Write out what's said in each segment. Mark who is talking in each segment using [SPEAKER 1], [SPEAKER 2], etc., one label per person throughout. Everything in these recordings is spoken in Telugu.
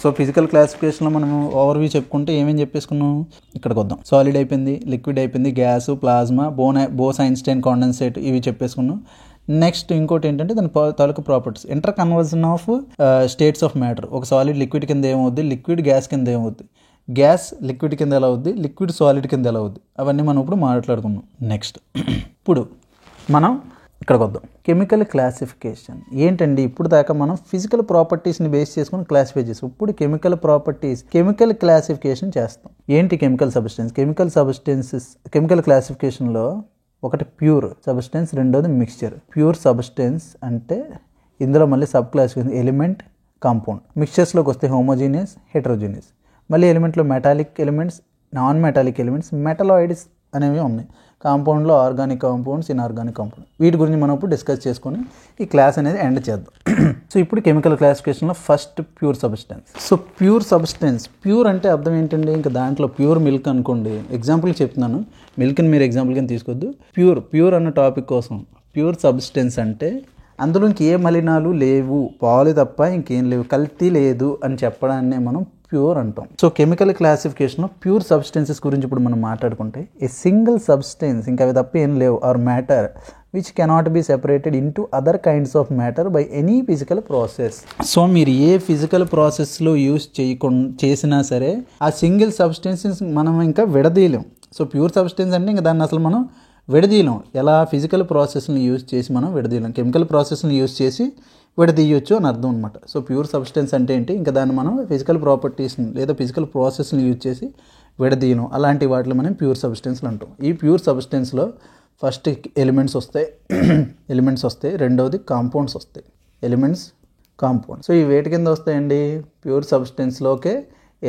[SPEAKER 1] సో ఫిజికల్ క్లాసిఫికేషన్లో మనం ఓవర్వ్యూ చెప్పుకుంటే ఏమేమి చెప్పేసుకున్నాం, ఇక్కడికి వద్దాం. సాలిడ్ అయిపోయింది, లిక్విడ్ అయిపోయింది, గ్యాస్, ప్లాజ్మా, బోస్-ఐన్స్టైన్ కాండెన్సేట్ ఇవి చెప్పేసుకున్నాం. నెక్స్ట్ ఇంకోటి ఏంటంటే దాని తాలూకు properties, inter conversion of states of matter. ఒక సాలిడ్ లిక్విడ్ కింద ఏమవుద్ది, లిక్విడ్ గ్యాస్ కింద ఏమవుద్ది, గ్యాస్ లిక్విడ్ కింద ఎలా అవుద్ది, లిక్విడ్ సాలిడ్ కింద ఎలా అవుద్ది, అవన్నీ మనం ఇప్పుడు మాట్లాడుకున్నాం. నెక్స్ట్ ఇప్పుడు మనం ఇక్కడికి వద్దాం. కెమికల్ క్లాసిఫికేషన్ ఏంటండి, ఇప్పుడు దాకా మనం ఫిజికల్ ప్రాపర్టీస్ని బేస్ చేసుకుని క్లాసిఫై చేస్తాం. ఇప్పుడు కెమికల్ ప్రాపర్టీస్, కెమికల్ క్లాసిఫికేషన్ చేస్తాం. ఏంటి కెమికల్ సబ్స్టెన్స్? కెమికల్ క్లాసిఫికేషన్లో ఒకటి ప్యూర్ సబ్స్టెన్స్, రెండోది మిక్స్చర్. ప్యూర్ సబ్స్టెన్స్ అంటే ఇందులో మళ్ళీ సబ్ క్లాసిఫికేషన్ ఎలిమెంట్, కాంపౌండ్. మిక్స్చర్స్లోకి వస్తే హోమోజీనియస్, హెటరోజీనియస్. మళ్ళీ ఎలిమెంట్లో metallic elements, non metallic elements, metalloids అనేవి ఉన్నాయి. కాంపౌండ్లో ఆర్గానిక్ కాంపౌండ్స్, ఇన్ఆర్గానిక్ కాంపౌండ్. వీటి గురించి మనం ఇప్పుడు డిస్కస్ చేసుకొని ఈ క్లాస్ అనేది ఎండ్ చేద్దాం. సో ఇప్పుడు కెమికల్ క్లాసిఫికేషన్లో first pure substance. So pure substance, pure అంటే అర్థం ఏంటండి, ఇంకా దాంట్లో ప్యూర్ మిల్క్ అనుకోండి, ఎగ్జాంపుల్ చెప్తున్నాను, మిల్క్ని మీరు ఎగ్జాంపుల్ కింద తీసుకోవద్దు. ప్యూర్ అన్న టాపిక్ కోసం ప్యూర్ సబ్స్టెన్స్ అంటే అందులో ఇంకే మలినాలు లేవు, పాలు తప్ప ఇంకేం లేవు, కల్తీ లేదు అని చెప్పడాన్నే మనం ప్యూర్ అంటాం. సో కెమికల్ క్లాసిఫికేషన్లో ప్యూర్ సబ్స్టెన్సెస్ గురించి ఇప్పుడు మనం మాట్లాడుకుంటే, ఏ సింగిల్ సబ్స్టెన్స్, ఇంకా అవి తప్ప ఏం లేవు, are matter which cannot be separated into other kinds of matter by any physical process. So మీరు ఏ ఫిజికల్ ప్రాసెస్లో యూస్ చేసినా సరే ఆ సింగిల్ సబ్స్టెన్సెస్ మనం ఇంకా విడదీయలేం. సో ప్యూర్ సబ్స్టెన్స్ అంటే ఇంకా దాన్ని అసలు మనం విడదీయలేం. ఎలా ఫిజికల్ ప్రాసెస్ని యూజ్ చేసి మనం విడదీయలేం, కెమికల్ ప్రాసెస్ని యూజ్ చేసి విడదీయొచ్చు అని అర్థం అనమాట. సో ప్యూర్ సబ్స్టెన్స్ అంటే ఏంటి, ఇంకా దాన్ని మనం ఫిజికల్ ప్రాపర్టీస్ని లేదా ఫిజికల్ ప్రాసెస్ని యూజ్ చేసి విడదీయను, అలాంటి వాటిని మనం ప్యూర్ సబ్స్టెన్స్లు అంటాం. ఈ ప్యూర్ సబ్స్టెన్స్లో ఫస్ట్ ఎలిమెంట్స్ వస్తాయి, రెండవది కాంపౌండ్స్ వస్తాయి. Elements, compounds. సో ఈ వేటి కింద వస్తాయండి, ప్యూర్ సబ్స్టెన్స్లోకే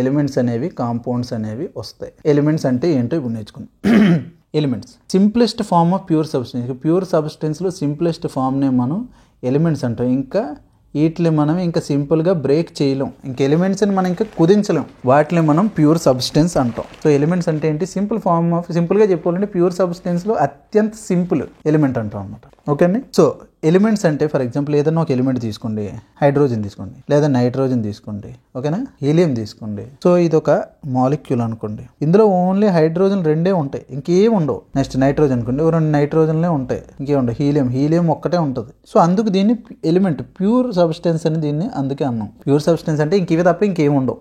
[SPEAKER 1] ఎలిమెంట్స్ అనేవి, కాంపౌండ్స్ అనేవి వస్తాయి. ఎలిమెంట్స్ అంటే ఏంటో ఇప్పుడు నేర్చుకుందాం. Elements simplest form of pure substance. Pure సబ్స్టెన్స్లో సింప్లెస్ట్ ఫామ్నే మనం ఎలిమెంట్స్ అంటాం. ఇంకా వీటిని మనం ఇంకా సింపుల్గా బ్రేక్ చేయలేం, ఇంకా ఎలిమెంట్స్ని మనం ఇంకా కుదించలేం, వాటిని మనం ప్యూర్ సబ్స్టెన్స్ అంటాం. సో ఎలిమెంట్స్ అంటే ఏంటి, సింపుల్గా చెప్పాలంటే ప్యూర్ సబ్స్టెన్స్లో అత్యంత సింపుల్ ఎలిమెంట్ అంటాం అనమాట. ఓకే అండి. సో ఎలిమెంట్స్ అంటే ఫర్ ఎగ్జాంపుల్ ఏదైనా ఒక ఎలిమెంట్ తీసుకోండి, హైడ్రోజన్ తీసుకోండి, లేదా నైట్రోజన్ తీసుకోండి, ఓకేనా, హీలియం తీసుకోండి. సో ఇది ఒక మాలిక్యూల్ అనుకోండి, ఇందులో ఓన్లీ హైడ్రోజన్ రెండే ఉంటాయి, ఇంకేం ఉండవు. నెక్స్ట్ నైట్రోజన్ అనుకోండి, రెండు నైట్రోజన్లే ఉంటాయి, ఇంకేం ఉండవు. హీలియం ఒక్కటే ఉంటుంది. సో అందుకు దీన్ని ఎలిమెంట్, ప్యూర్ సబ్స్టెన్స్ అని దీన్ని అందుకే అన్నాం. ప్యూర్ సబ్స్టెన్స్ అంటే ఇంక ఇవి తప్ప ఇంకేం ఉండవు,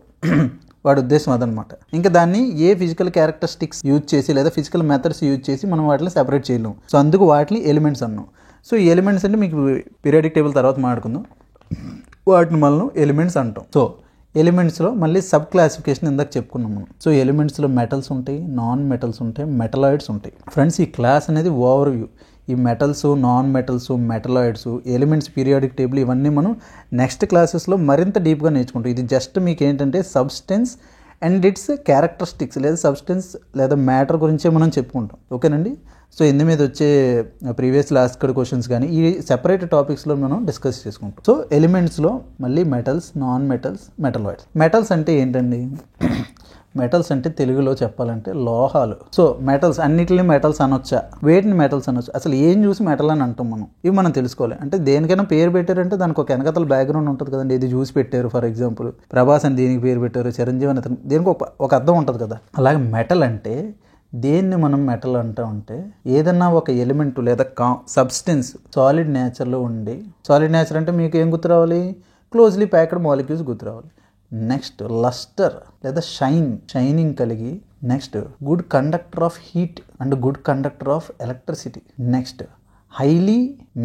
[SPEAKER 1] వాడి ఉద్దేశం అదనమాట. ఇంకా దాన్ని ఏ ఫిజికల్ క్యారెక్టరిస్టిక్స్ యూజ్ చేసి లేదా ఫిజికల్ మెథడ్స్ యూజ్ చేసి మనం వాటిని సెపరేట్ చేయలేం. సో అందుకు వాటిని ఎలిమెంట్స్ అన్నాం. సో ఈ ఎలిమెంట్స్ అంటే మీకు పీరియాడిక్ టేబుల్ తర్వాత మాట్లాడుకుందాం, వాటిని మనం ఎలిమెంట్స్ అంటాం. సో ఎలిమెంట్స్లో మళ్ళీ సబ్ క్లాసిఫికేషన్ ఇందాక చెప్పుకున్నాం మనం. సో ఎలిమెంట్స్లో మెటల్స్ ఉంటాయి, నాన్ మెటల్స్ ఉంటాయి, మెటలాయిడ్స్ ఉంటాయి. ఫ్రెండ్స్ ఈ క్లాస్ అనేది ఓవర్వ్యూ. ఈ metals, non metals, metalloids, elements, periodic table ఇవన్నీ మనం నెక్స్ట్ క్లాసెస్లో మరింత డీప్గా నేర్చుకుంటాం. ఇది జస్ట్ మీకు ఏంటంటే సబ్స్టెన్స్ అండ్ ఇట్స్ క్యారెక్టరిస్టిక్స్ లేదా సబ్స్టెన్స్ లేదా మ్యాటర్ గురించే మనం చెప్పుకుంటాం. ఓకేనండి. సో ఇందు మీద వచ్చే ప్రీవియస్ లాస్ట్డ్ క్వశ్చన్స్ కానీ ఈ సెపరేట్ టాపిక్స్లో మనం డిస్కస్ చేసుకుంటాం. సో ఎలిమెంట్స్లో మళ్ళీ metals, non metals, metalloids. Metals అంటే ఏంటండి, మెటల్స్ అంటే తెలుగులో చెప్పాలంటే లోహాలు. సో మెటల్స్ అన్నిటిని మెటల్స్ అనొచ్చా, వేటిని మెటల్స్ అనొచ్చు, అసలు ఏం చూసి మెటల్ అని అంటాం మనం, ఇవి మనం తెలుసుకోవాలి. అంటే దేనికైనా పేరు పెట్టారంటే దానికి ఒక వెనకతల బ్యాక్గ్రౌండ్ ఉంటుంది కదండి. ఇది చూసి పెట్టారు, ఫర్ ఎగ్జాంపుల్ ప్రభాస్ అని దీనికి పేరు పెట్టారు, చిరంజీవి అని దీనికి ఒక అర్థం ఉంటుంది కదా. అలాగే మెటల్ అంటే దేన్ని మనం మెటల్ అంటామంటే ఏదన్నా ఒక ఎలిమెంట్ లేదా సబ్స్టెన్స్ సాలిడ్ నేచర్లో ఉండి, సాలిడ్ నేచర్ అంటే మీకు ఏం గుర్తు రావాలి, క్లోజ్లీ ప్యాక్డ్ మాలిక్యూల్స్ గుర్తు రావాలి. నెక్స్ట్ లస్టర్ లేదా షైనింగ్ కలిగి, next good conductor of heat and good conductor of electricity. Next highly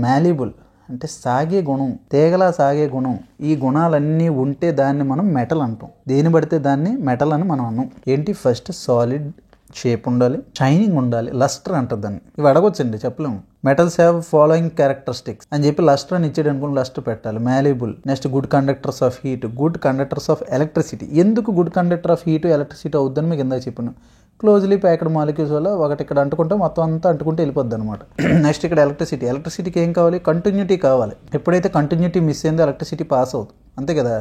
[SPEAKER 1] malleable అంటే సాగే గుణం, తేగలా సాగే గుణం. ఈ గుణాలన్నీ ఉంటే దాన్ని మనం మెటల్ అంటాం. దేని పడితే దాన్ని మెటల్ అని మనం అన్నాం. ఏంటి, ఫస్ట్ సాలిడ్ షేప్ ఉండాలి, షైనింగ్ ఉండాలి, లస్టర్ అంటారు దాన్ని. ఇవి అడగొచ్చండి, చెప్పలేము. మెటల్స్ హ్యావ్ ఫాలోయింగ్ క్యారెక్టరిస్టిక్స్ అని చెప్పి లస్టర్ అని ఇచ్చాడు అనుకుని లస్టర్ పెట్టాలి. Malleable, next good conductors of heat, good conductors of electricity. ఎందుకు good conductor of heat, electricity అవుద్దని మీకు ఇందాక చెప్పాను. క్లోజ్లీ ప్యాక్డ్ మాలిక్యూల్స్ వల్ల ఒకటి ఇక్కడ అంటుకుంటే మొత్తం అంతా అంటుకుంటే వెళ్ళిపోద్ది అనమాట. నెక్స్ట్ ఇక్కడ ఎలక్ట్రిసిటీకి ఏం కావాలి, కంటిన్యూటీ కావాలి. ఎప్పుడైతే కంటిన్యూటీ మిస్ అయిందో ఎలక్ట్రిసిటీ పాస్ అవుతుంది, అంతే కదా.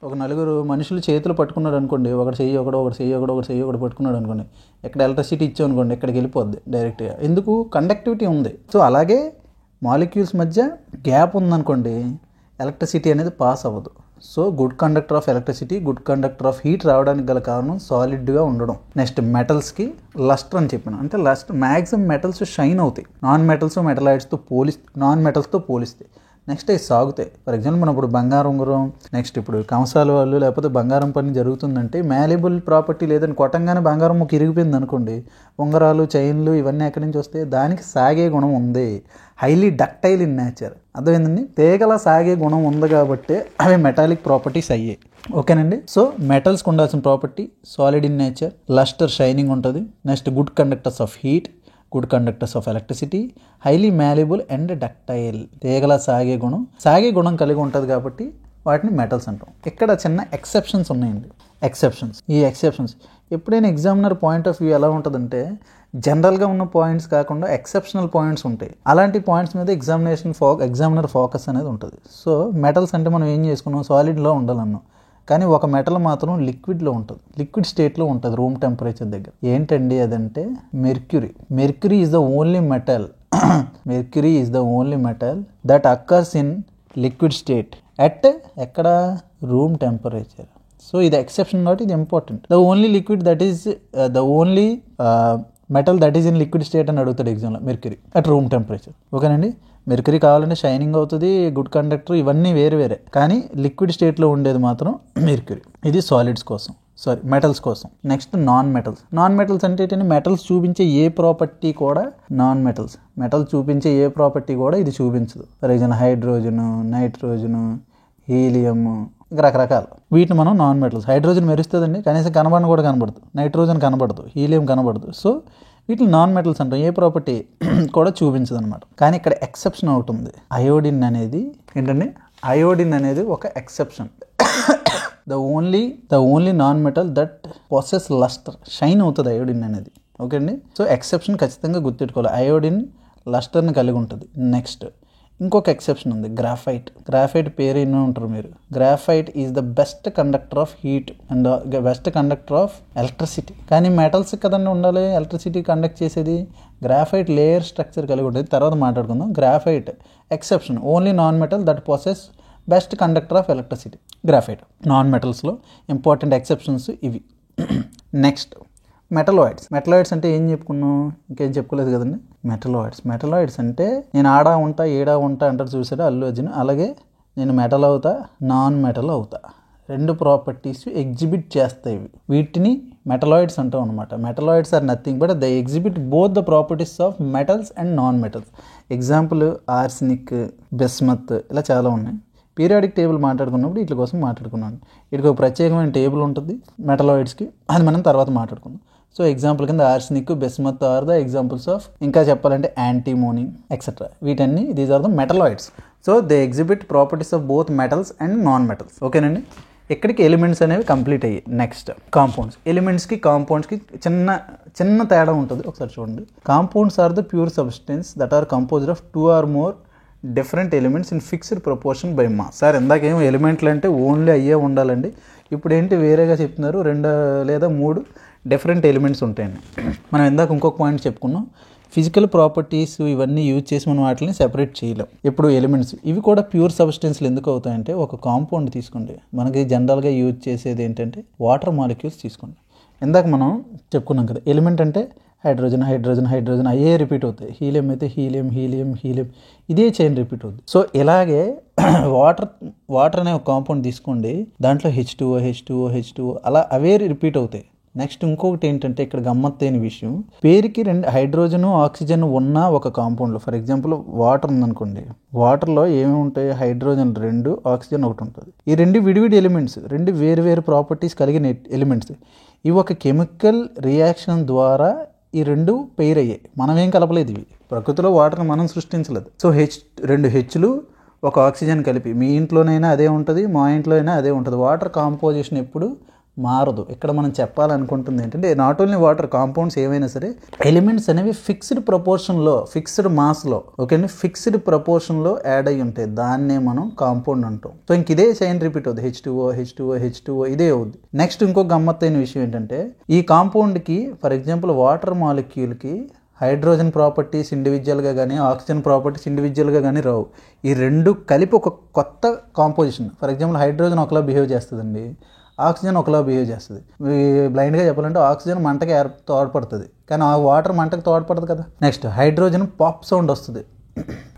[SPEAKER 1] ఒక నలుగురు మనుషులు చేతులు పట్టుకున్నాడు అనుకోండి, ఒకటి చెయ్యి పట్టుకున్నాడు అనుకోండి, ఎక్కడ ఎలక్ట్రిసిటీ ఇచ్చాం అనుకోండి ఎక్కడికి వెళ్ళిపోద్ది డైరెక్ట్గా. ఎందుకు, కండక్టివిటీ ఉంది. సో అలాగే మాలిక్యూల్స్ మధ్య గ్యాప్ ఉందనుకోండి ఎలక్ట్రిసిటీ అనేది పాస్ అవ్వదు. So good conductor of electricity, good conductor of heat రావడానికి గల కారణం సాలిడ్గా ఉండడం. నెక్స్ట్ మెటల్స్కి లస్టర్ అని చెప్పాను, అంటే లస్టర్ మ్యాక్సిమం మెటల్స్ షైన్ అవుతాయి నాన్ మెటల్స్తో పోలిస్తే. నెక్స్ట్ అవి సాగుతాయి. ఫర్ ఎగ్జాంపుల్ మనం ఇప్పుడు బంగారం ఉంగరం, నెక్స్ట్ ఇప్పుడు కంసాల వాళ్ళు లేకపోతే బంగారం పని జరుగుతుందంటే మ్యాల్యబుల్ ప్రాపర్టీ లేదని కొట్టంగానే బంగారం ముక్క ఇరిగిపోయింది అనుకోండి, ఉంగరాలు చైన్లు ఇవన్నీ ఎక్కడి నుంచి వస్తాయి, దానికి సాగే గుణం ఉంది. హైలీ డక్టైల్ ఇన్ నేచర్, అర్థమైందండి. తీగల సాగే గుణం ఉంది కాబట్టి అవి మెటాలిక్ ప్రాపర్టీస్ అయ్యాయి. ఓకేనండి. సో మెటల్స్కి ఉండాల్సిన property solid in nature, lustre shining ఉంటుంది. Next good conductors of heat, good conductors of electricity, highly malleable and ductile, తీగల సాగే గుణం కలిగి ఉంటుంది కాబట్టి వాటిని మెటల్స్ అంటాం. ఇక్కడ చిన్న ఎక్సెప్షన్స్ ఉన్నాయండి. ఈ ఎక్సెప్షన్స్ ఎప్పుడైనా ఎగ్జామినర్ పాయింట్ ఆఫ్ వ్యూ ఎలా ఉంటుందంటే జనరల్గా ఉన్న పాయింట్స్ కాకుండా ఎక్సెప్షనల్ పాయింట్స్ ఉంటాయి. అలాంటి పాయింట్స్ మీద ఎగ్జామినర్ ఫోకస్ అనేది ఉంటుంది. సో మెటల్స్ అంటే మనం ఏం చేసుకున్నాం, సాలిడ్లో ఉండాలన్నాం, కానీ ఒక మెటల్ మాత్రం లిక్విడ్లో ఉంటుంది, లిక్విడ్ స్టేట్లో ఉంటుంది రూమ్ టెంపరేచర్ దగ్గర. ఏంటండి అదంటే mercury is the only metal that occurs in liquid state at ఎక్కడ రూమ్ టెంపరేచర్. సో ఇది ఎక్సెప్షన్ కాబట్టి ఇది important. The only metal that is in liquid state అని అడుగుతాడు ఎగ్జామ్లో, మెర్క్యూరీ అట్ రూమ్ టెంపరేచర్. ఓకేనండి. మెర్క్యూరీ కావాలంటే షైనింగ్ అవుతుంది, గుడ్ కండక్టర్, ఇవన్నీ వేరే, కానీ లిక్విడ్ స్టేట్లో ఉండేది మాత్రం మెర్క్యూరీ. ఇది మెటల్స్ కోసం. నెక్స్ట్ నాన్ మెటల్స్ అంటే ఏంటంటే మెటల్స్ చూపించే ఏ ప్రాపర్టీ కూడా ఇది చూపించదు. For example hydrogen, nitrogen, helium, ఇంకా రకరకాలు. వీటిని మనం నాన్ మెటల్స్. హైడ్రోజన్ మెరుస్తుందండి, కనీసం కనబడదు. నైట్రోజన్ కనబడదు, హీలియం కనబడదు. సో వీటిని నాన్ మెటల్స్ అంటాం, ఏ ప్రాపర్టీ కూడా చూపించదు అనమాట. కానీ ఇక్కడ ఎక్సెప్షన్ ఒకటి ఉంది. అయోడిన్ అనేది ఒక exception. The only non metal that possess lustre, shine అవుతుంది అయోడిన్ అనేది. ఓకే అండి. సో ఎక్సెప్షన్ ఖచ్చితంగా గుర్తుపెట్టుకోవాలి. అయోడిన్ లస్టర్ని కలిగి ఉంటుంది. నెక్స్ట్ ఇంకొక ఎక్సెప్షన్ ఉంది, గ్రాఫైట్ పేరు ఎన్నో ఉంటారు మీరు. Graphite is the best conductor of heat and best conductor of electricity. కానీ మెటల్స్ కదండి ఉండాలి ఎలక్ట్రిసిటీ కండక్ట్ చేసేది. గ్రాఫైట్ లేయర్ స్ట్రక్చర్ కలిగి ఉంటుంది, తర్వాత మాట్లాడుకుందాం. Graphite exception, only non metal that possess best conductor of electricity, graphite. Non మెటల్స్లో ఇంపార్టెంట్ ఎక్సెప్షన్స్ ఇవి. నెక్స్ట్ మెటలాయిడ్స్ అంటే ఏం చెప్పుకున్నాం, ఇంకేం చెప్పుకోలేదు కదండి. మెటలాయిడ్స్ అంటే నేను ఆడా ఉంటా ఏడా ఉంటా అంటారు చూసారా అల్లు అర్జున్, అలాగే నేను మెటల్ అవుతా నాన్ మెటల్ అవుతా, రెండు ప్రాపర్టీస్ ఎగ్జిబిట్ చేస్తాయి. వీటిని మెటలాయిడ్స్ అంటాం అనమాట. Metalloids are nothing but they exhibit both the properties of metals and non metals. Example arsenic, bismuth, ఇలా చాలా ఉన్నాయి. పీరియాడిక్ టేబుల్ మాట్లాడుకున్నప్పుడు వీటి కోసం మాట్లాడుకున్నాను. వీటికి ఒక ప్రత్యేకమైన టేబుల్ ఉంటుంది మెటలాయిడ్స్కి, అది మనం తర్వాత మాట్లాడుకుందాం. సో ఎగ్జాంపుల్ కింద arsenic, bismuth are the examples of, ఇంకా చెప్పాలంటే యాంటీమోనీ ఎక్సెట్రా. వీటన్ని these are the metalloids. So they exhibit properties of both metals and non metals. ఓకేనండి. ఇక్కడికి ఎలిమెంట్స్ అనేవి కంప్లీట్ అయ్యాయి. Next compounds. ఎలిమెంట్స్కి కాంపౌండ్స్కి చిన్న తేడా ఉంటుంది, ఒకసారి చూడండి. Compounds are the pure substance that are composed of 2 or more different elements in fixed proportion by mass. Sir ఇందాకేమో ఎలిమెంట్లు అంటే ఓన్లీ అయ్యే ఉండాలండి, ఇప్పుడు ఏంటి వేరేగా చెప్తున్నారు, 2 లేదా 3 డిఫరెంట్ ఎలిమెంట్స్ ఉంటాయండి. మనం ఇందాక ఇంకొక పాయింట్ చెప్పుకున్నాం, ఫిజికల్ ప్రాపర్టీస్ ఇవన్నీ యూజ్ చేసి మనం వాటిని సెపరేట్ చేయలేం. ఇప్పుడు ఎలిమెంట్స్ ఇవి కూడా ప్యూర్ సబ్స్టెన్స్లు ఎందుకు అవుతాయంటే, ఒక కాంపౌండ్ తీసుకోండి, మనకి జనరల్గా యూజ్ చేసేది ఏంటంటే వాటర్ మాలిక్యూల్స్ తీసుకోండి. ఇందాక మనం చెప్పుకున్నాం కదా, ఎలిమెంట్ అంటే హైడ్రోజన్ అయ్యే రిపీట్ అవుతాయి. హీలియం అయితే హీలియం, ఇదే చైన్ రిపీట్ అవుతుంది. సో ఇలాగే వాటర్ అనే ఒక కాంపౌండ్ తీసుకోండి, దాంట్లో H2O అలా అవే రిపీట్ అవుతాయి. నెక్స్ట్ ఇంకొకటి ఏంటంటే ఇక్కడ గమ్మత్తైన విషయం, పేరుకి 2 హైడ్రోజన్ ఆక్సిజన్ ఉన్న ఒక కాంపౌండ్లో, ఫర్ ఎగ్జాంపుల్ వాటర్ ఉందనుకోండి, వాటర్లో ఏమేమి ఉంటాయి, హైడ్రోజన్ 2, ఆక్సిజన్ 1 ఉంటుంది. ఈ 2 విడివిడి ఎలిమెంట్స్, 2 వేరు ప్రాపర్టీస్ కలిగిన ఎలిమెంట్స్. ఇవి ఒక కెమికల్ రియాక్షన్ ద్వారా ఈ 2 పెయిర్ అయ్యాయి. మనం ఏం కలపలేదు, ఇవి ప్రకృతిలో వాటర్ని మనం సృష్టించలేదు. సో 2 హెచ్లు ఒక ఆక్సిజన్ కలిపి మీ ఇంట్లోనైనా అదే ఉంటుంది, మా ఇంట్లో అయినా అదే ఉంటుంది. వాటర్ కాంపోజిషన్ ఎప్పుడు మారదు. ఇక్కడ మనం చెప్పాలనుకుంటుంది ఏంటంటే, నాట్ ఓన్లీ వాటర్, కాంపౌండ్స్ ఏవైనా సరే ఎలిమెంట్స్ అనేవి ఫిక్స్డ్ ప్రపోర్షన్లో, ఫిక్స్డ్ మాస్లో, ఓకేనా, ఫిక్స్డ్ ప్రపోర్షన్లో యాడ్ అయ్యి ఉంటాయి. దాన్నే మనం కాంపౌండ్ అంటాం. సో ఇంక ఇదే చైన్ రిపీట్ అవుతుంది, H2O ఇదే అవుద్ది. నెక్స్ట్ ఇంకో గమ్మత్తైన విషయం ఏంటంటే, ఈ కాంపౌండ్కి ఫర్ ఎగ్జాంపుల్ వాటర్ మాలిక్యూల్కి హైడ్రోజన్ ప్రాపర్టీస్ ఇండివిజువల్గా కానీ ఆక్సిజన్ ప్రాపర్టీస్ ఇండివిజువల్గా కానీ రావు. ఈ రెండు కలిపి ఒక కొత్త కాంపోజిషన్. ఫర్ ఎగ్జాంపుల్ హైడ్రోజన్ ఒకలా బిహేవ్ చేస్తుందండి, ఆక్సిజన్ ఒకలా బిహేవ్ చేస్తుంది. బ్లైండ్గా చెప్పాలంటే ఆక్సిజన్ మంటకి తోడ్పడుతుంది, కానీ ఆ వాటర్ మంటకి తోడ్పడదు కదా. నెక్స్ట్ హైడ్రోజన్ పాప్ సౌండ్ వస్తుంది.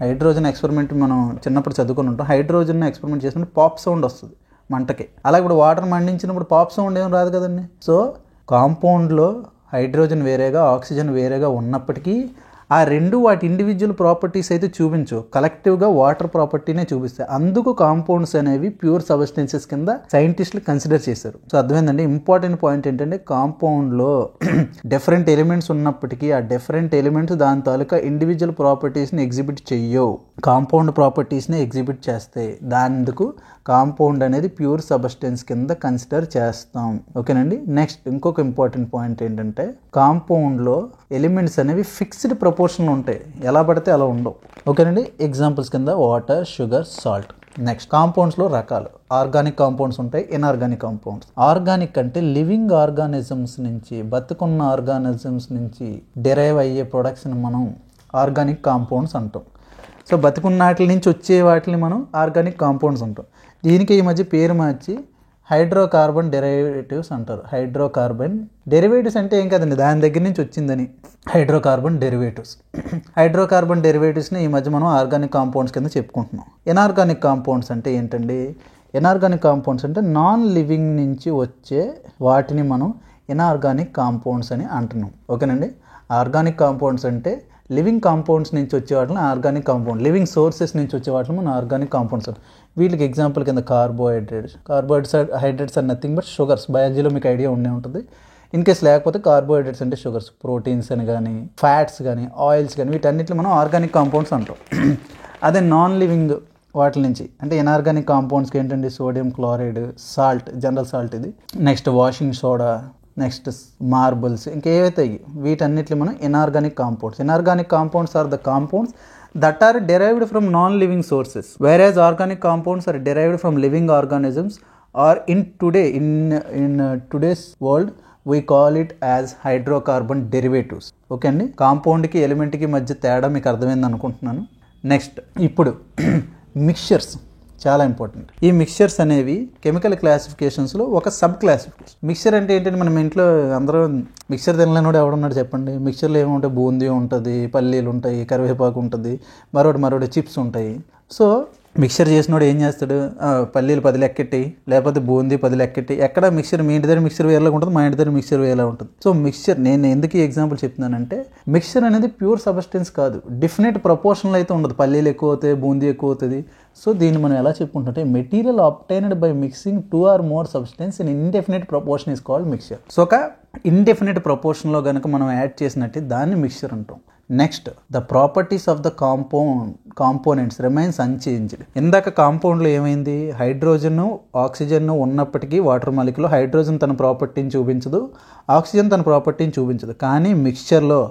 [SPEAKER 1] హైడ్రోజన్ ఎక్స్పెరిమెంట్ మనం చిన్నప్పుడు చదువుకుని ఉంటాం. హైడ్రోజన్ ఎక్స్పెరిమెంట్ చేసినప్పుడు పాప్ సౌండ్ వస్తుంది మంటకి. అలా ఇప్పుడు వాటర్ మండించినప్పుడు పాప్ సౌండ్ ఏం రాదు కదండి. సో కాంపౌండ్లో హైడ్రోజన్ వేరేగా ఆక్సిజన్ వేరేగా ఉన్నప్పటికీ ఆ రెండు వాటి ఇండివిజువల్ ప్రాపర్టీస్ అయితే చూపించు, కలెక్టివ్గా వాటర్ ప్రాపర్టీనే చూపిస్తాయి. అందుకు కాంపౌండ్స్ అనేవి ప్యూర్ సబ్స్టెన్సెస్ కింద సైంటిస్టులు కన్సిడర్ చేశారు. సో అర్థమైందండి. ఇంపార్టెంట్ పాయింట్ ఏంటంటే కాంపౌండ్లో డిఫరెంట్ ఎలిమెంట్స్ ఉన్నప్పటికీ ఆ డిఫరెంట్ ఎలిమెంట్స్ దాని తాలూకా ఇండివిజువల్ ప్రాపర్టీస్ని ఎగ్జిబిట్ చెయ్యవు, కాంపౌండ్ ప్రాపర్టీస్ని ఎగ్జిబిట్ చేస్తాయి. దానికి కాంపౌండ్ అనేది ప్యూర్ సబ్స్టెన్స్ కింద కన్సిడర్ చేస్తాం. ఓకేనండి. నెక్స్ట్ ఇంకొక ఇంపార్టెంట్ పాయింట్ ఏంటంటే కాంపౌండ్లో ఎలిమెంట్స్ అనేవి ఫిక్స్డ్ ప్రపోర్షన్లో ఉంటాయి, ఎలా పడితే అలా ఉండవు. ఓకేనండి. ఎగ్జాంపుల్స్ కింద వాటర్, షుగర్, సాల్ట్. నెక్స్ట్ కాంపౌండ్స్లో రకాలు. ఆర్గానిక్ కాంపౌండ్స్ ఉంటాయి, ఇన్ఆర్గానిక్ కాంపౌండ్స్. ఆర్గానిక్ అంటే లివింగ్ ఆర్గానిజమ్స్ నుంచి, బతుకున్న ఆర్గానిజమ్స్ నుంచి డెరైవ్ అయ్యే ప్రొడక్ట్స్ని మనం ఆర్గానిక్ కాంపౌండ్స్ అంటాం. సో బతుకున్న వాటి నుంచి వచ్చే వాటిని మనం ఆర్గానిక్ కాంపౌండ్స్ అంటాం. దీనికి ఈ మధ్య పేరు మార్చి హైడ్రోకార్బన్ డెరివేటివ్స్ అంటారు. హైడ్రోకార్బన్ డెరివేటివ్స్ అంటే ఏం కదండి, దాని దగ్గర నుంచి వచ్చిందని హైడ్రోకార్బన్ డెరివేటివ్స్. హైడ్రోకార్బన్ డెరివేటివ్స్ని ఈ మధ్య మనం ఆర్గానిక్ కాంపౌండ్స్ కింద చెప్పుకుంటున్నాం. ఇన్ఆర్గానిక్ కాంపౌండ్స్ అంటే ఏంటండి? ఇన్ఆర్గానిక్ కాంపౌండ్స్ అంటే నాన్ లివింగ్ నుంచి వచ్చే వాటిని మనం ఇన్ఆర్గానిక్ కాంపౌండ్స్ అని అంటున్నాం. ఓకేనండి. ఆర్గానిక్ కాంపౌండ్స్ అంటే లివింగ్ కాంపౌండ్స్ నుంచి వచ్చే వాటిని ఆర్గానిక్ కాంపౌండ్, లివింగ్ సోర్సెస్ నుంచి వచ్చే వాటిని మనం ఆర్గానిక్ కాంపౌండ్స్. వీటికి ఎగ్జాంపుల్ కింద carbohydrates are nothing but sugars. బయాలజీలో మీకు ఐడియా ఉండే ఉంటుంది. ఇన్ కేస్ లేకపోతే కార్బోహైడ్రేట్స్ అంటే షుగర్స్, ప్రోటీన్స్ అని కానీ ఫ్యాట్స్ కానీ ఆయిల్స్ కానీ వీటన్నిటిని మనం ఆర్గానిక్ కాంపౌండ్స్ అంటాం. అదే నాన్ లివింగ్ వాటి నుంచి అంటే ఇన్ఆర్గానిక్ కాంపౌండ్స్కి ఏంటంటే sodium chloride, salt, general salt ఇది, next washing soda, next marbles, ఇంకేవైతే వీటన్నిటిని మనం inorganic compounds. Inorganic compounds are the compounds that are derived from non-living sources, whereas organic compounds are derived from living organisms, or in today's world we call it as hydrocarbon derivatives. Okay అండి. కాంపౌండ్కి ఎలిమెంట్కి మధ్య తేడా మీకు అర్థమైంది అనుకుంటున్నాను. నెక్స్ట్ ఇప్పుడు మిక్చర్స్ చాలా ఇంపార్టెంట్. ఈ మిక్చర్స్ అనేవి కెమికల్ క్లాసిఫికేషన్స్లో ఒక సబ్ క్లాసిఫికేషన్. మిక్చర్ అంటే ఏంటంటే మనం ఇంట్లో అందరూ మిక్చర్ తినలేనోడు ఎవడున్నాడు చెప్పండి. మిక్చర్లో ఏముంటాయి? బూందీ ఉంటుంది, పల్లీలు ఉంటాయి, కరివేపాకు ఉంటుంది, మరోటి చిప్స్ ఉంటాయి. సో మిక్చర్ చేసినోడు ఏం చేస్తాడు? పల్లీలు 10 లెక్కెట్టి, లేకపోతే బూందీ 10 లెక్కెట్టి. ఎక్కడ మిక్చర్? మీ ఇంటి దగ్గర మిక్చర్ వేరేలా ఉంటుంది, మా ఇంటి దగ్గర మిక్చర్ వేరేలా ఉంటుంది. సో మిక్చర్ నేను ఎందుకు ఈ ఎగ్జాంపుల్ చెప్తున్నానంటే మిక్చర్ అనేది ప్యూర్ సబ్స్టెన్స్ కాదు, డెఫినెట్ ప్రపోర్షన్లో అయితే ఉండదు. పల్లీలు ఎక్కువ అవుతాయి, బూందీ ఎక్కువ అవుతుంది. సో దీన్ని మనం ఎలా చెప్పుకుంటుంటే material obtained by mixing 2 or more substance in indefinite proportion is called mixture. So ఒక ఇండెఫినెట్ ప్రపోర్షన్లో కనుక మనం యాడ్ చేసినట్టు దాన్ని మిక్చర్ అంటాం. Next the properties of the components remains unchanged. ఇందాక కాంపౌండ్లో ఏమైంది? హైడ్రోజన్, ఆక్సిజన్ ఉన్నప్పటికీ వాటర్ మాలిక్యూల్ హైడ్రోజన్ తన ప్రాపర్టీని చూపించదు, ఆక్సిజన్ తన ప్రాపర్టీని చూపించదు. కానీ మిక్చర్లో